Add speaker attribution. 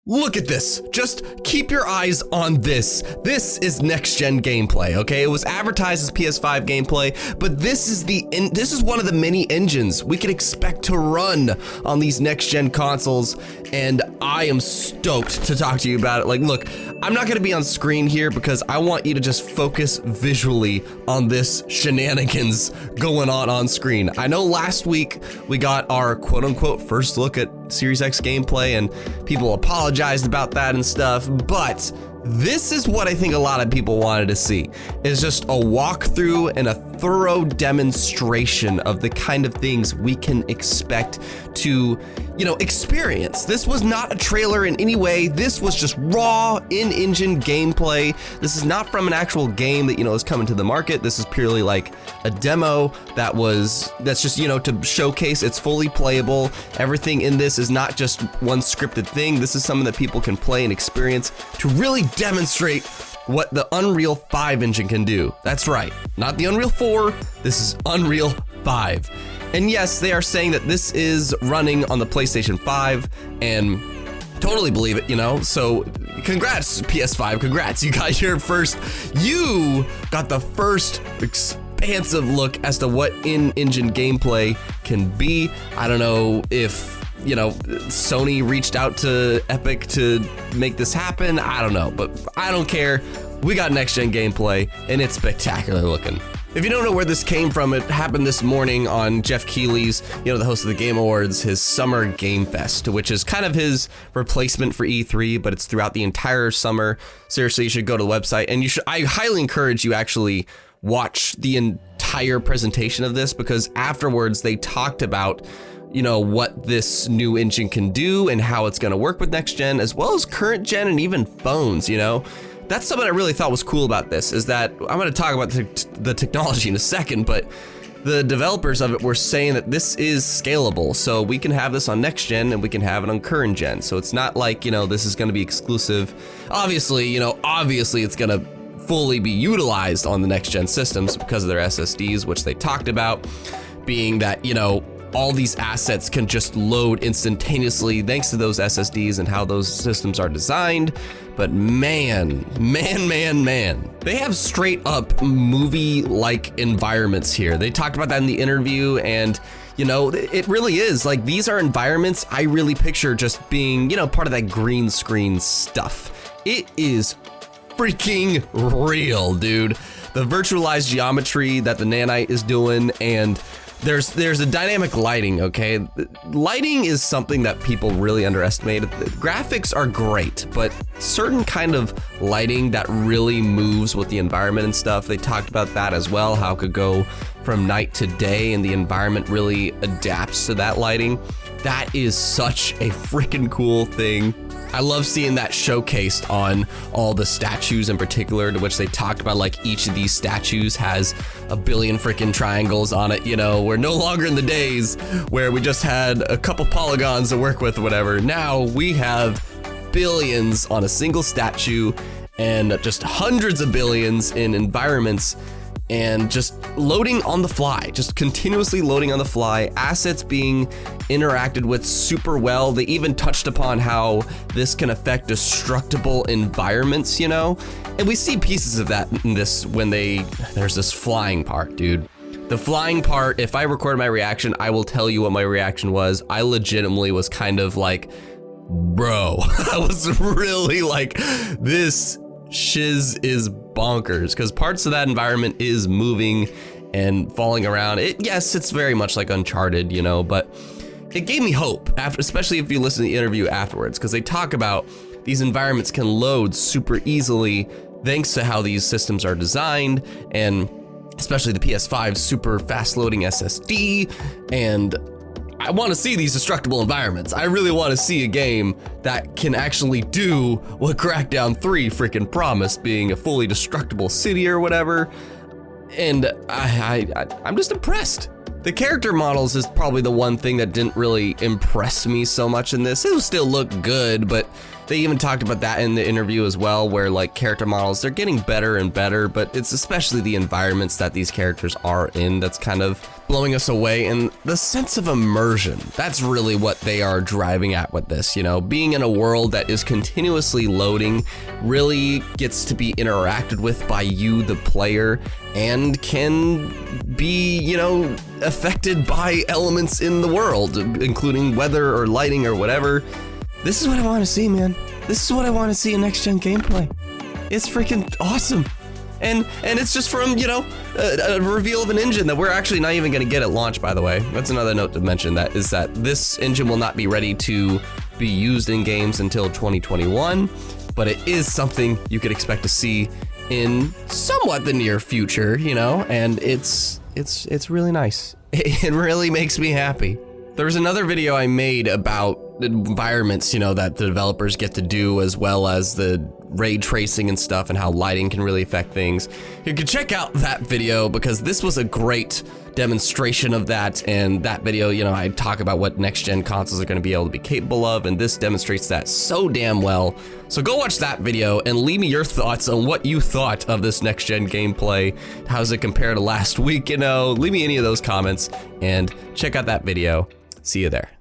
Speaker 1: Look at this. Just keep your eyes on this. This is next-gen gameplay, okay? It was advertised as PS5 gameplay, but this is one of the many engines we can expect to run on these next-gen consoles, and I am stoked to talk to you about it. Like, look, I'm not gonna be on screen here because I want you to just focus visually on this shenanigans going on screen. I know last week we got our quote-unquote first look at Series X gameplay, and people apologized about that and stuff, but this is what I think a lot of people wanted to see, is just a walkthrough and a thorough demonstration of the kind of things we can expect to, experience. This was not a trailer in any way. This was just raw in-engine gameplay. This is not from an actual game that, is coming to the market. This is purely like a demo that's just, to showcase it's fully playable. Everything in this is not just one scripted thing. This is something that people can play and experience to really demonstrate what the Unreal 5 engine can do. That's right, not the Unreal 4, this is Unreal 5. And yes, they are saying that this is running on the PlayStation 5, and totally believe it, so congrats PS5, congrats, you got the first expansive look as to what in-engine gameplay can be. I don't know if Sony reached out to Epic to make this happen. I don't know, but I don't care. We got next-gen gameplay, and it's spectacular looking. If you don't know where this came from, it happened this morning on Jeff Keighley's, the host of the Game Awards, his Summer Game Fest, which is kind of his replacement for E3, but it's throughout the entire summer. Seriously, you should go to the website, and I highly encourage you actually watch the entire presentation of this, because afterwards they talked about what this new engine can do and how it's going to work with next gen as well as current gen and even phones. That's something I really thought was cool about this, is that I'm going to talk about the technology in a second, but the developers of it were saying that this is scalable, so we can have this on next gen and we can have it on current gen. So it's not like, this is going to be exclusive. Obviously it's going to fully be utilized on the next gen systems because of their SSDs, which they talked about being that, all these assets can just load instantaneously thanks to those SSDs and how those systems are designed. But man, they have straight up movie-like environments here. They talked about that in the interview, and it really is like, these are environments I really picture just being, part of that green screen stuff. It is freaking real, dude. The virtualized geometry that the Nanite is doing, and there's a dynamic lighting, okay? Lighting is something that people really underestimate. The graphics are great, but certain kind of lighting that really moves with the environment and stuff, they talked about that as well, how it could go from night to day and the environment really adapts to that lighting. That is such a freaking cool thing. I love seeing that showcased on all the statues in particular, to which they talked about like each of these statues has a billion freaking triangles on it. We're no longer in the days where we just had a couple polygons to work with or whatever. Now we have billions on a single statue and just hundreds of billions in environments, and just loading on the fly, just continuously loading on the fly, assets being interacted with super well. They even touched upon how this can affect destructible environments, and we see pieces of that in this when there's this flying part, dude. The flying part, if I record my reaction, I will tell you what my reaction was. I legitimately was kind of like, bro, I was really like, this shiz is bonkers, because parts of that environment is moving and falling around. Yes, it's very much like Uncharted, but it gave me hope, especially if you listen to the interview afterwards, because they talk about these environments can load super easily thanks to how these systems are designed, and especially the PS5 super fast loading SSD. And I want to see these destructible environments. I really want to see a game that can actually do what Crackdown 3 freaking promised, being a fully destructible city or whatever. And I'm just impressed. The character models is probably the one thing that didn't really impress me so much in this. It will still look good, but They even talked about that in the interview as well, where like character models, they're getting better and better, but it's especially the environments that these characters are in that's kind of blowing us away, and the sense of immersion. That's really what they are driving at with this, you know, being in a world that is continuously loading, really gets to be interacted with by you, the player, and can be, you know, affected by elements in the world, including weather or lighting or whatever. This is what I want to see, man. This is what I want to see in next-gen gameplay. It's freaking awesome. And it's just from, you know, a reveal of an engine that we're actually not even going to get at launch, by the way. That's another note to mention, that is that this engine will not be ready to be used in games until 2021, but it is something you could expect to see in somewhat the near future, you know, and it's really nice. It really makes me happy. There was another video I made about environments, you know, that the developers get to do, as well as the ray tracing and stuff, and how lighting can really affect things. You can check out that video because this was a great demonstration of that. And that video, you know, I talk about what next gen consoles are going to be able to be capable of, and this demonstrates that so damn well. So go watch that video and leave me your thoughts on what you thought of this next gen gameplay. How's it compare to last week? You know, leave me any of those comments and check out that video. See you there.